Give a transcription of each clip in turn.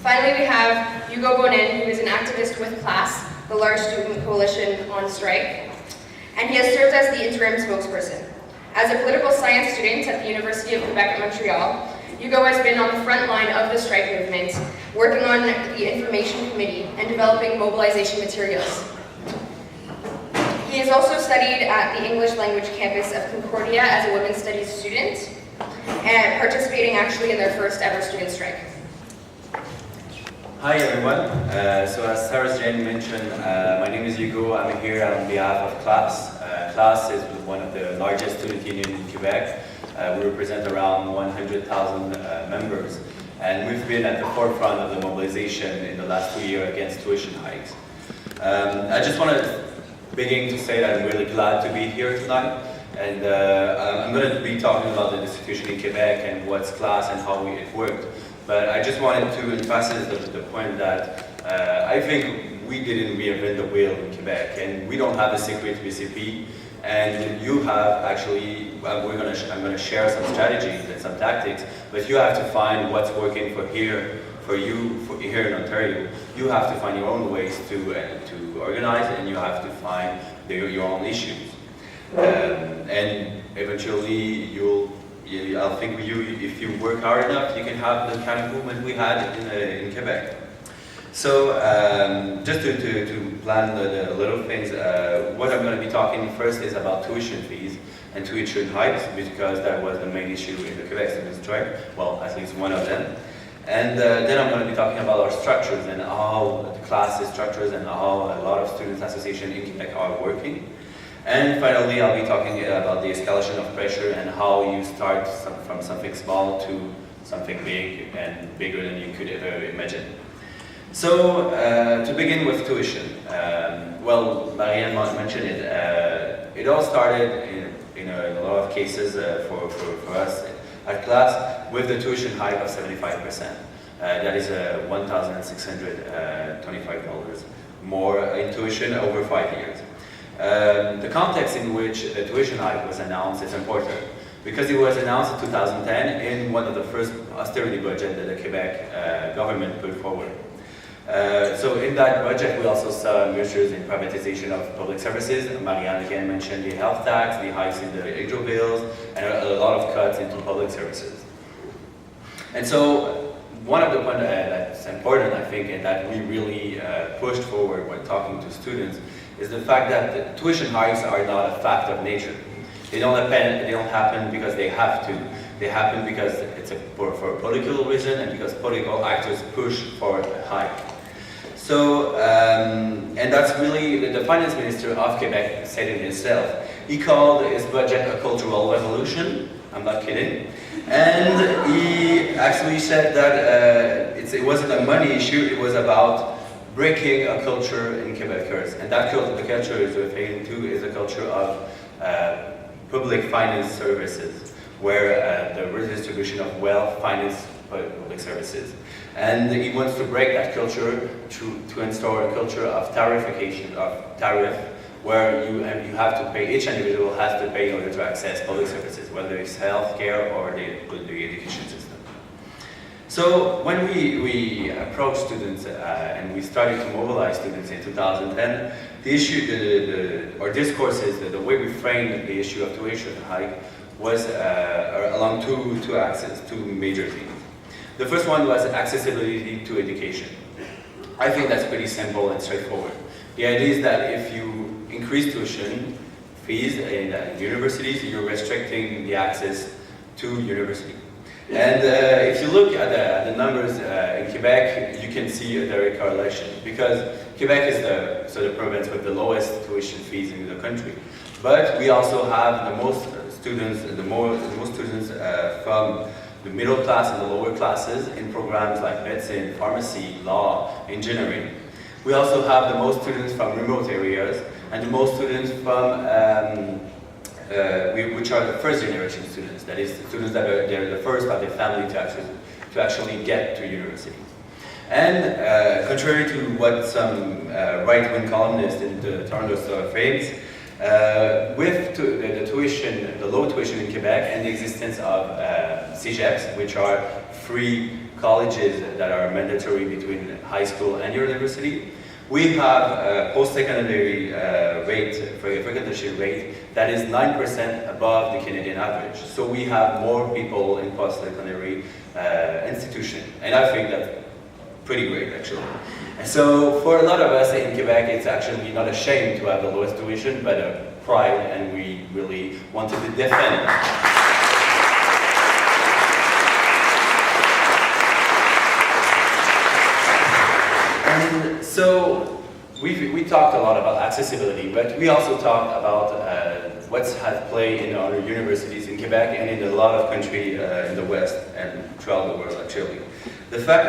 Finally, we have Hugo Bonin, who is an activist with CLASSE, the large student coalition on strike, and he has served as the interim spokesperson. As a political science student at the University of Quebec at Montreal, Hugo has been on the front line of the strike movement, working on the information committee and developing mobilization materials. He has also studied at the English language campus of Concordia as a women's studies student, and participating actually in their first ever student strike. Hi everyone. So as Sarah Jane mentioned, my name is Hugo. I'm here on behalf of CLASSE. CLASSE is one of the largest student unions in Quebec. We represent around 100,000 members, and we've been at the forefront of the mobilization in the last 2 years against tuition hikes. I just want to begin to say that I'm really glad to be here tonight, and I'm going to be talking about the situation in Quebec and what's CLASSE and how it worked. But I just wanted to emphasize the point that I think we didn't reinvent the wheel in Quebec, and we don't have a secret recipe. And you have actually, I'm going to share some strategies and some tactics, but you have to find what's working for you here in Ontario. You have to find your own ways to organize, and you have to find your own issues. And eventually, I think if you work hard enough, you can have the kind of movement we had in Quebec. So just to plan the little things, what I'm going to be talking first is about tuition fees and tuition hikes, because that was the main issue in the Quebec student strike, well, at least one of them. And then I'm going to be talking about our structures and how the classes structures and how a lot of students' associations in Quebec are working. And finally, I'll be talking about the escalation of pressure and how you start from something small to something big and bigger than you could ever imagine. So, to begin with tuition, well, Marianne mentioned it. It all started in a lot of cases for us at CLASSE with the tuition hike of 75%. That is $1,625 more in tuition over 5 years. The context in which the tuition hike was announced is important, because it was announced in 2010 in one of the first austerity budgets that the Quebec government put forward. So in that budget, we also saw measures in privatization of public services. Marianne again mentioned the health tax, the hikes in the hydro bills, and a lot of cuts into public services. And so one of the points that's important, I think, and that we really pushed forward when talking to students is the fact that the tuition hikes are not a fact of nature. They don't happen because they have to. They happen because it's for a political reason and because political actors push for a hike. So, and that's really, the finance minister of Quebec said it himself. He called his budget a cultural revolution. I'm not kidding. And he actually said that it wasn't a money issue, it was about breaking a culture in Quebecers. And that culture, the culture is referring to, is a culture of public finance services, where the redistribution of wealth finance public services. And he wants to break that culture to install a culture of tarification, where you have to pay, each individual has to pay in order to access public services, whether it's healthcare or the education system. So when we approached students and we started to mobilize students in 2010, the issue, our discourses, the way we framed the issue of tuition hike was along two axes, two major themes. The first one was accessibility to education. I think that's pretty simple and straightforward. The idea is that if you increase tuition fees in universities, you're restricting the access to university. And if you look at the numbers in Quebec, you can see a direct correlation, because Quebec is the province with the lowest tuition fees in the country. But we also have the most students from the middle class and the lower classes in programs like medicine, pharmacy, law, engineering. We also have the most students from remote areas and the most students from which are the first generation students, that is, the students that are the first of their family to actually get to university. And contrary to what some right-wing columnists in the Toronto Star frames, with the low tuition in Quebec and the existence of CEGEPs, which are free colleges that are mandatory between high school and university. We have a post-secondary frequency rate that is 9% above the Canadian average. So we have more people in post-secondary institution, and I think that's pretty great actually. And so for a lot of us in Quebec, it's actually not a shame to have the lowest tuition, but a pride, and we really wanted to defend that. And so we talked a lot about accessibility, but we also talked about what's had play in other universities in Quebec and in a lot of countries in the West and throughout the world actually. The fact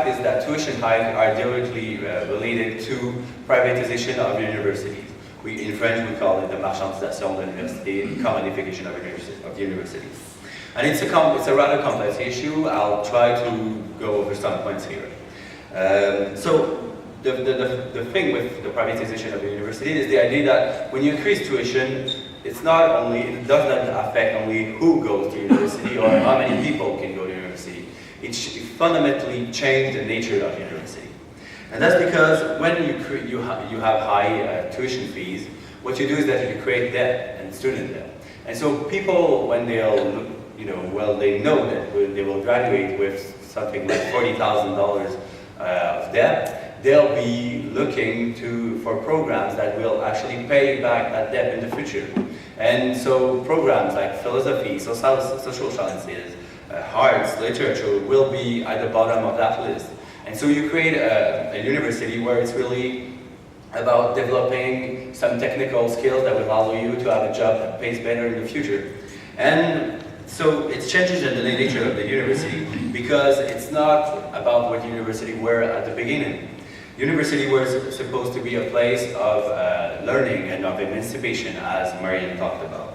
is that tuition hikes are directly related to privatization of universities. In French we call it the marchandisation de l'université, the commodification of universities. And it's a rather complex issue. I'll try to go over some points here. So the thing with the privatization of the university is the idea that when you increase tuition, it does not affect only who goes to university or how many people can go to university. It fundamentally changes the nature of university. And that's because when you have high tuition fees, what you do is that you create debt and student debt. And so people, when they know that they will graduate with something like $40,000 of debt, they'll be looking for programs that will actually pay back that debt in the future. And so programs like philosophy, social sciences, arts, literature will be at the bottom of that list. And so you create a university where it's really about developing some technical skills that will allow you to have a job that pays better in the future. And so it changes the nature of the university because it's not about what university were at the beginning. University was supposed to be a place of learning and of emancipation, as Marianne talked about.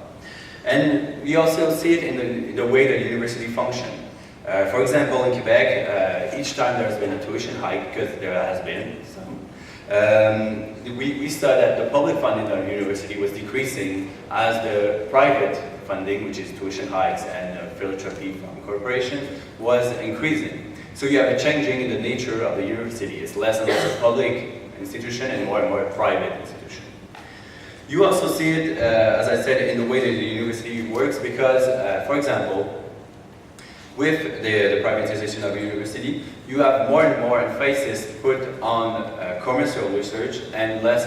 And we also see it in the way that university function. For example, in Quebec, each time there's been a tuition hike, because there has been some, we saw that the public funding of the university was decreasing as the private funding, which is tuition hikes and philanthropy from corporations, was increasing. So you have a changing in the nature of the university. It's less and less a public institution and more a private institution. You also see it, as I said, in the way that the university works because, for example, with the privatization of the university, you have more and more emphasis put on commercial research and less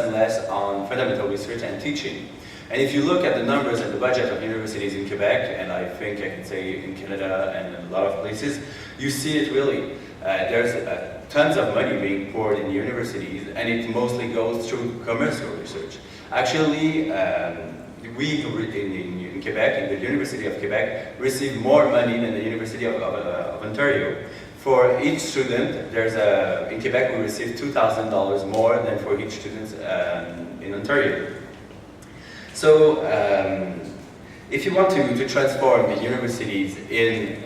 on fundamental research and teaching. And if you look at the numbers and the budget of universities in Quebec, and I think I can say in Canada and in a lot of places, you see it really. There's tons of money being poured in universities, and it mostly goes through commercial research. Actually, we in Quebec, in the University of Quebec, receive more money than the University of Ontario. For each student, in Quebec we receive $2,000 more than for each student in Ontario. So, if you want to transform the universities in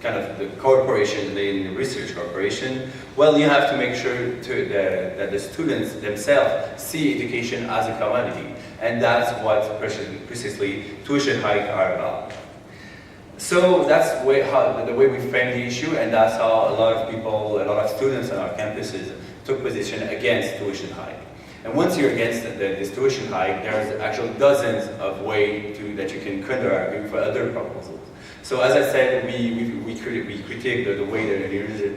kind of the corporation, in research corporation, well, you have to make sure that the students themselves see education as a commodity, and that's what precisely tuition hikes are about. So that's the way we frame the issue, and that's how a lot of people, a lot of students on our campuses took position against tuition hike. And once you're against this tuition hike, there's actually dozens of ways that you can counter-argue for other proposals. So as I said, we critique the way that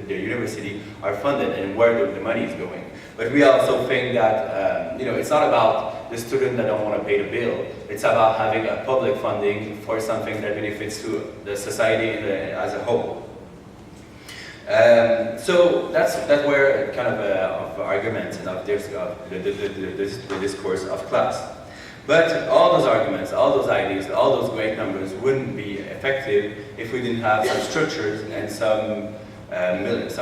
the university are funded and where the money is going. But we also think that it's not about the student that don't want to pay the bill. It's about having a public funding for something that benefits to the society as a whole. So that's where kind of arguments and of the discourse of class. But all those arguments, all those ideas, all those great numbers wouldn't be effective if we didn't have some structures and some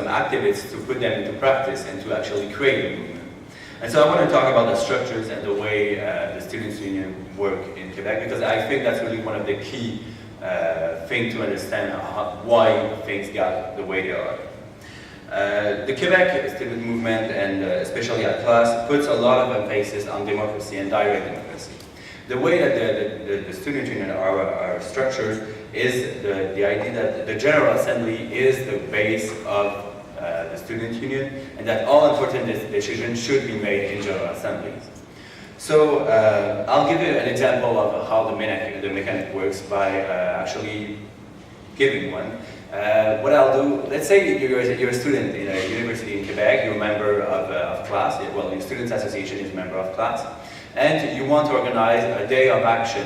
activists to put them into practice and to actually create a movement. And so I want to talk about the structures and the way the Students' Union work in Quebec, because I think that's really one of the key things to understand why things got the way they are. The Quebec student movement, and especially at CLASSE, puts a lot of emphasis on democracy and direct democracy. The way that the student union are structured is the idea that the General Assembly is the base of the student union, and that all important decisions should be made in General Assemblies. So I'll give you an example of how the mechanic works by actually giving one. What I'll do, let's say you're a student in a university in Quebec, you're a member of CLASSE, well, your Students Association is a member of CLASSE, and you want to organize a day of action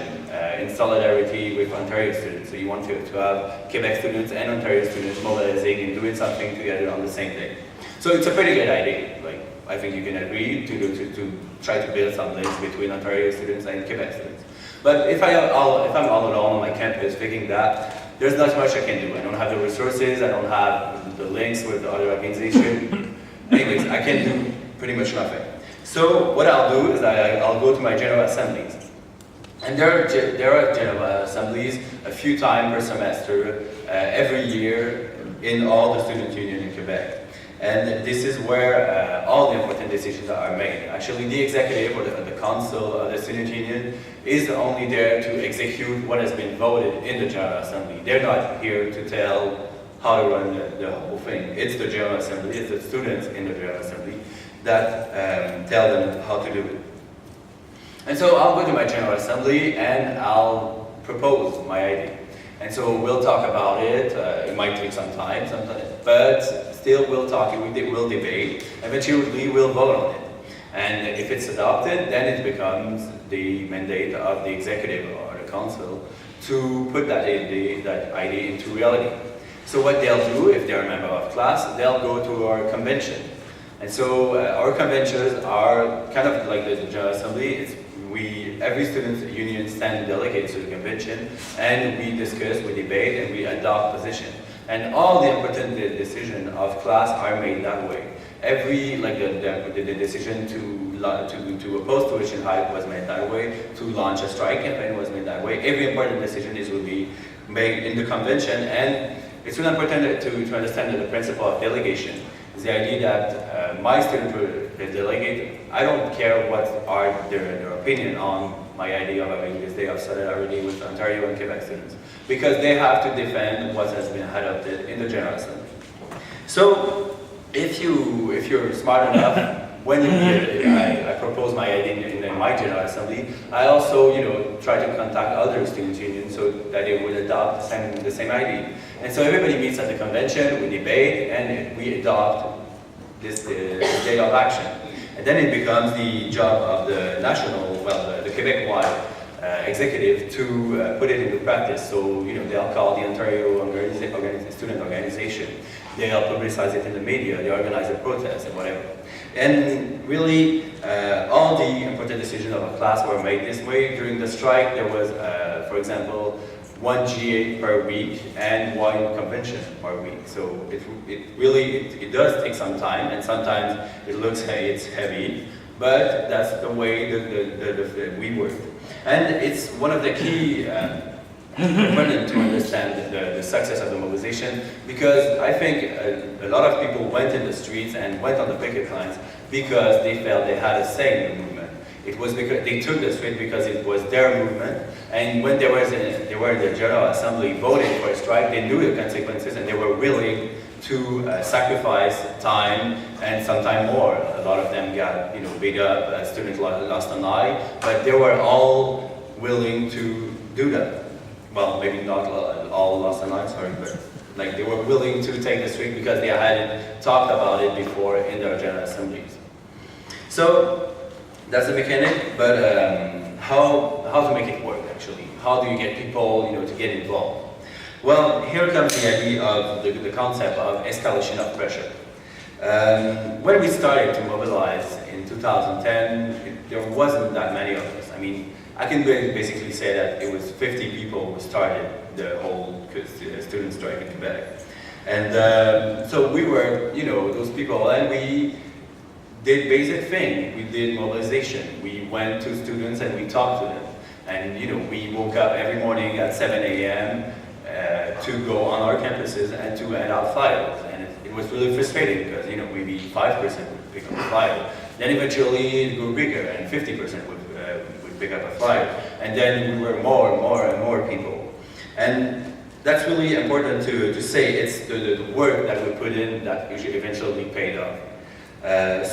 in solidarity with Ontario students. So you want to have Quebec students and Ontario students mobilizing and doing something together on the same day. So it's a pretty good idea. Like, I think you can agree to try to build some links between Ontario students and Quebec students. But if I'm all alone on my campus thinking that, there's not much I can do. I don't have the resources, I don't have the links with the other organization. Anyways, I can do pretty much nothing. So what I'll do is I'll go to my General Assemblies. And there are General Assemblies a few times per semester, every year in all the student union in Quebec. And this is where all the important decisions are made. Actually, the executive or the council of the student union is only there to execute what has been voted in the General Assembly. They're not here to tell how to run the whole thing. It's the General Assembly, it's the students in the General Assembly that tell them how to do it. And so I'll go to my General Assembly and I'll propose my idea. And so we'll talk about it. It might take some time, but still we'll talk, we'll debate. Eventually we'll vote on it. And if it's adopted, then it becomes the mandate of the executive or the council to put that idea into reality. So what they'll do, if they're a member of CLASSE, they'll go to our convention. And so our conventions are kind of like the General Assembly. Every student union sends delegates to the convention, and we discuss, we debate, and we adopt position. And all the important decisions of CLASSE are made that way. Every, like the decision to oppose tuition hike was made that way, to launch a strike campaign was made that way. Every important decision will be made in the convention, and it's really important to understand the principle of delegation. It's the idea that my students will delegate. I don't care what are their opinion on my idea of having this day of solidarity with Ontario and Quebec students, because they have to defend what has been adopted in the General Assembly. So if you're smart enough, when I propose my idea in my General Assembly, I also try to contact other student unions so that they would adopt the same idea. And so everybody meets at the convention, we debate, and we adopt this day of action. And then it becomes the job of the national, the Quebec-wide executive to put it into practice. So they'll call the Ontario student organization, they'll publicize it in the media, they organize a protest and whatever. And really, all the important decisions of a class were made this way. During the strike, there was, for example, 1 GA per week and 1 convention per week. So it does take some time, and sometimes it looks it's heavy, but that's the way we work. And it's one of the key components to understand the success of the mobilization, because I think a lot of people went in the streets and went on the picket lines because they felt they had a say in the movement. It was because they took the street because it was their movement, and when they were in the General Assembly voting for a strike, they knew the consequences and they were willing to sacrifice time and sometimes more. A lot of them got beat up, students lost an eye, but they were all willing to do that. Well, maybe not all lost an eye, sorry, but like they were willing to take the street because they hadn't talked about it before in their General Assemblies. So that's the mechanic, but how to make it work actually? How do you get people to get involved? Well, here comes the idea of the concept of escalation of pressure. When we started to mobilize in 2010, there wasn't that many of us. I mean, I can basically say that it was 50 people who started the whole student strike in Quebec. And so we were, those people, and we did basic thing. We did mobilization. We went to students and we talked to them. And we woke up every morning at 7 a.m. To go on our campuses and to hand out flyers. And it was really frustrating because maybe 5% would pick up a flyer. Then eventually it grew bigger and 50% would pick up a flight. And then we were more and more people. And that's really important to say. It's the work that we put in that eventually paid off.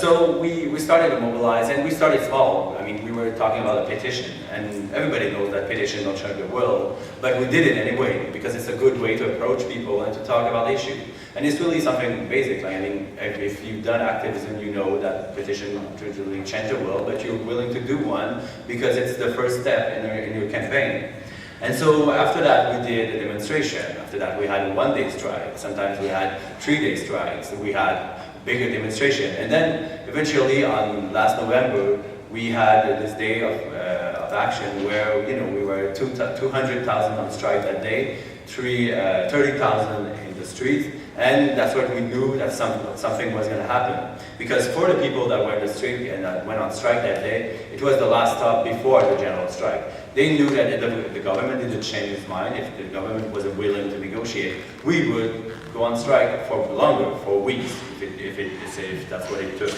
So we started to mobilize, and we started small. I mean, we were talking about a petition, and everybody knows that petition don't change the world, but we did it anyway, because it's a good way to approach people and to talk about issues. And it's really something basic. Like, I mean, if you've done activism, you know that petition don't really change the world, but you're willing to do one because it's the first step in your campaign. And so after that, we did a demonstration. After that, we had a one-day strike. Sometimes we had 3-day strikes. We had bigger demonstration. And then eventually, on last November, we had this day of action where, you know, we were 200,000 on strike that day, 30,000 in the streets. And that's what we knew that something was going to happen. Because for the people that were in the street and that went on strike that day, it was the last stop before the general strike. They knew that if the government didn't change its mind, if the government wasn't willing to negotiate, we would go on strike for longer, for weeks, if that's what it took.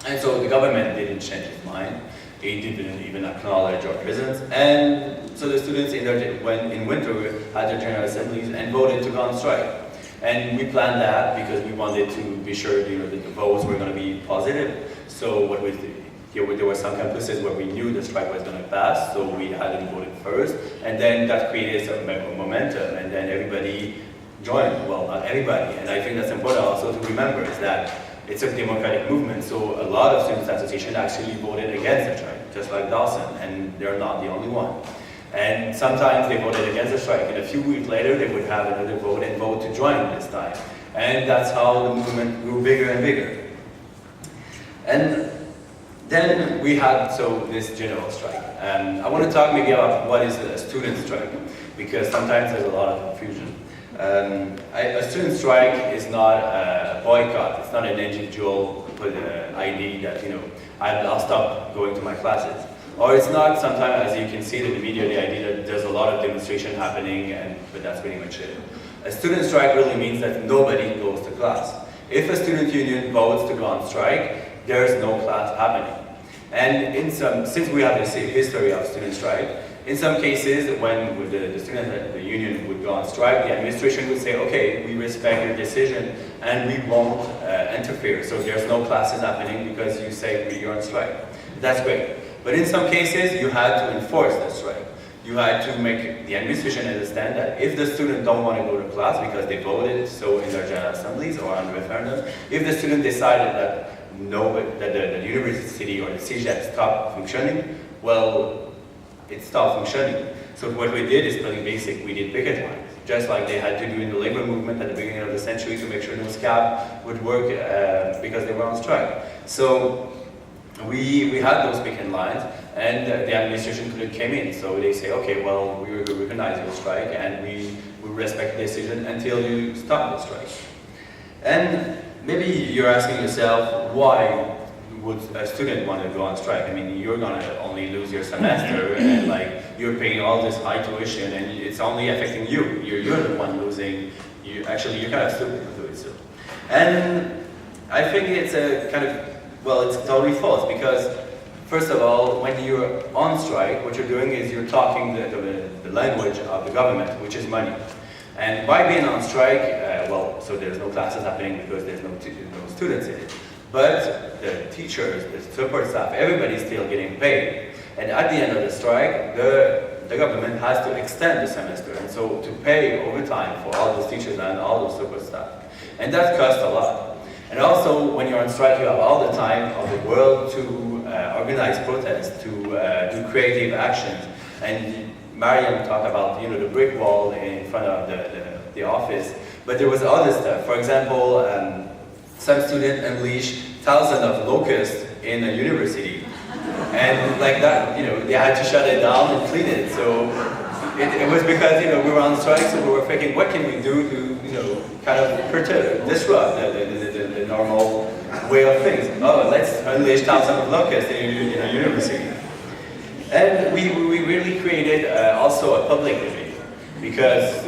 And so the government didn't change its mind. It didn't even acknowledge our presence. And so the students in winter had their general assemblies and voted to go on strike. And we planned that because we wanted to be sure, you know, that the votes were going to be positive. So what we did, there were some campuses where we knew the strike was going to pass, so we had them voted first, and then that created some momentum, and then everybody joined. Well, not everybody, and I think that's important also to remember is that it's a democratic movement, so a lot of students' associations actually voted against the strike, just like Dawson, and they're not the only one. And sometimes they voted against the strike, and a few weeks later they would have another vote and vote to join this time. And that's how the movement grew bigger and bigger. And then we had this general strike. I want to talk maybe about what is a student strike, because sometimes there's a lot of confusion. A student strike is not a boycott. It's not an individual with an ID that, you know, I'll stop going to my classes. Or it's not sometimes, as you can see in the media, the idea that there's a lot of demonstration happening, but that's pretty much it. A student strike really means that nobody goes to class. If a student union votes to go on strike, there's no class happening. And since we have this history of student strike, in some cases when the union would go on strike, the administration would say, okay, we respect your decision and we won't interfere. So there's no classes happening because you say you're on strike. That's great. But in some cases, you had to enforce the strike. You had to make the administration understand that if the students don't want to go to class because they voted so in their general assemblies or on referendum, if the student decided that that the university or the CEGEP stopped functioning, well, it stopped functioning. So what we did is pretty basic. We did picket lines, just like they had to do in the labor movement at the beginning of the century to make sure no scab would work because they were on strike. So we had those picket lines, and the administration came in. So they say, okay, well, we recognize your strike, and we respect the decision until you stop the strike. And maybe you're asking yourself, why would a student want to go on strike? I mean, you're going to only lose your semester, and like you're paying all this high tuition, and it's only affecting you. You're the one losing. You're kind of stupid to do it. So, and I think it's a kind of, well, it's totally false, because first of all, when you're on strike, what you're doing is you're talking the language of the government, which is money. And by being on strike, so there's no classes happening because there's no students in it. But the teachers, the support staff, everybody's still getting paid. And at the end of the strike, the government has to extend the semester, and so to pay overtime for all those teachers and all those support staff. And that costs a lot. And also, when you're on strike, you have all the time of the world to organize protests, to do creative actions. And Mariam talked about, you know, the brick wall in front of the office, but there was other stuff. For example, some students unleashed thousands of locusts in a university, and like that, you know, they had to shut it down and clean it. So it was because, you know, we were on strike, so we were thinking, what can we do to, you know, kind of disrupt the normal way of things? Oh, let's unleash thousands of locusts in a university. And we really created also a public debate, because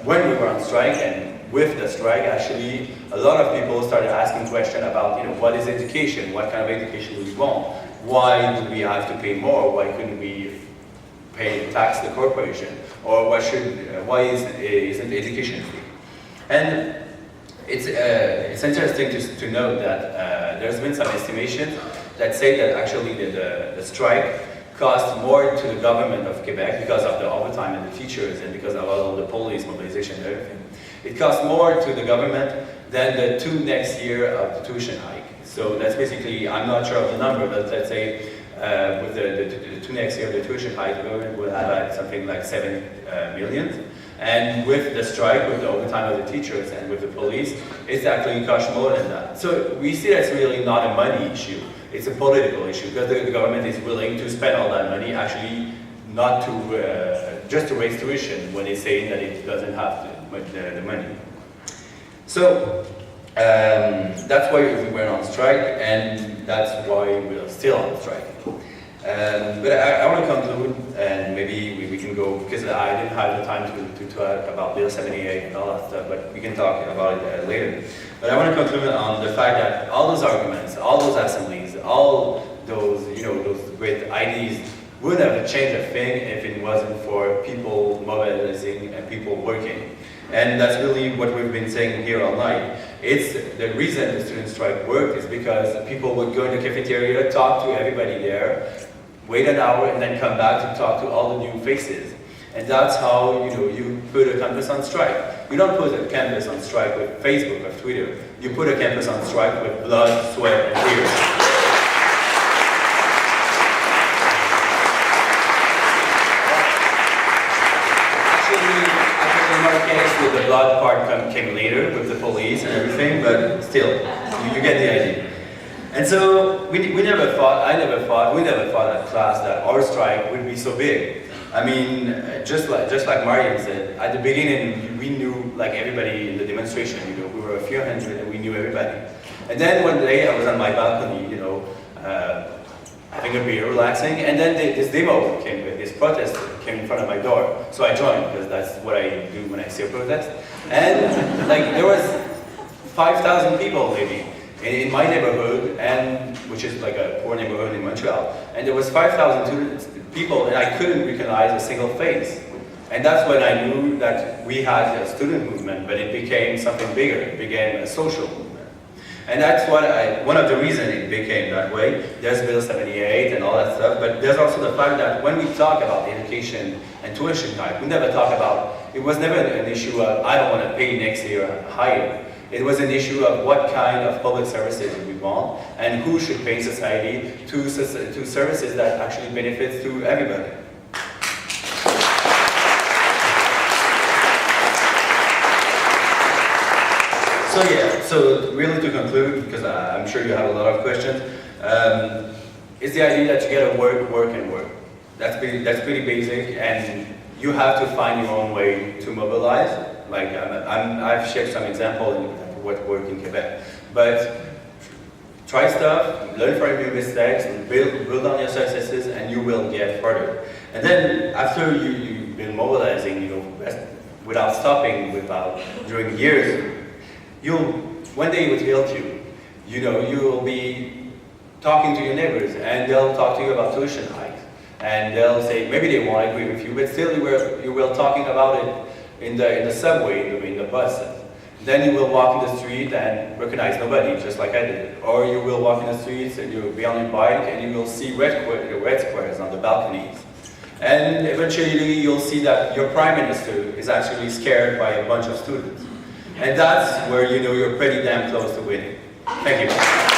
when we were on strike and with the strike, actually, a lot of people started asking questions about, you know, what is education? What kind of education do we want? why do we have to pay more? Why couldn't we tax the corporation? Or why isn't education free? And it's interesting to note that there's been some estimations that say that actually the strike cost more to the government of Quebec because of the overtime and the teachers and because of all the police mobilization and everything. It costs more to the government than the 2 next year of the tuition hike. So that's basically, I'm not sure of the number, but let's say with the 2 next year of the tuition hike, the government will have something like 7 million. And with the strike, with the overtime of the teachers and with the police, it's actually cost more than that. So we see that's really not a money issue. It's a political issue because the government is willing to spend all that money actually not to, just to raise tuition when it's saying that it doesn't have the money. So that's why we went on strike, and that's why we're still on strike. But I want to conclude, and maybe we can go, because I didn't have the time to talk about Bill 78 and all that stuff, but we can talk about it later. But I want to conclude on the fact that all those arguments, all those assemblies, all those, those great ideas wouldn't have changed a thing if it wasn't for people mobilizing and people working. And that's really what we've been saying here all night. It's the reason the student strike worked is because people would go in the cafeteria, talk to everybody there, wait an hour, and then come back to talk to all the new faces. And that's how you put a campus on strike. You don't put a campus on strike with Facebook or Twitter. You put a campus on strike with blood, sweat, and tears. The blood part came later with the police and everything, but still, you get the idea. And so we never thought, we never thought at class that our strike would be so big. I mean, just like Mariam said, at the beginning we knew like everybody in the demonstration. We were a few hundred and we knew everybody. And then one day I was on my balcony, having a beer, relaxing, and then this demo came, this protest came in front of my door. So I joined, because that's what I do when I see a protest. And like there was 5,000 people maybe in my neighborhood, and which is like a poor neighborhood in Montreal. And there was 5,000 people, and I couldn't recognize a single face. And that's when I knew that we had a student movement, but it became something bigger. It became a social movement. And that's one of the reasons it became that way. There's Bill 78 and all that stuff, but there's also the fact that when we talk about education and tuition hike, we never talk about, it was never an issue of, I don't want to pay next year higher. It was an issue of what kind of public services we want and who should pay society to services that actually benefits to everybody. So yeah, so really to conclude, because I'm sure you have a lot of questions, it's the idea that you gotta work, and work. That's pretty basic, and you have to find your own way to mobilize. Like I've shared some example in what work in Quebec, but try stuff, learn from your mistakes, build on your successes, and you will get further. And then after you've been mobilizing, without stopping, during years. One day it will hit you. You will be talking to your neighbors, and they'll talk to you about tuition hikes, and they'll say maybe they won't agree with you, but still you will talking about it in the subway, in the bus. Then you will walk in the street and recognize nobody, just like I did. Or you will walk in the streets and you'll be on your bike and you will see red squares on the balconies. And eventually you'll see that your prime minister is actually scared by a bunch of students. And that's where you're pretty damn close to winning. Thank you.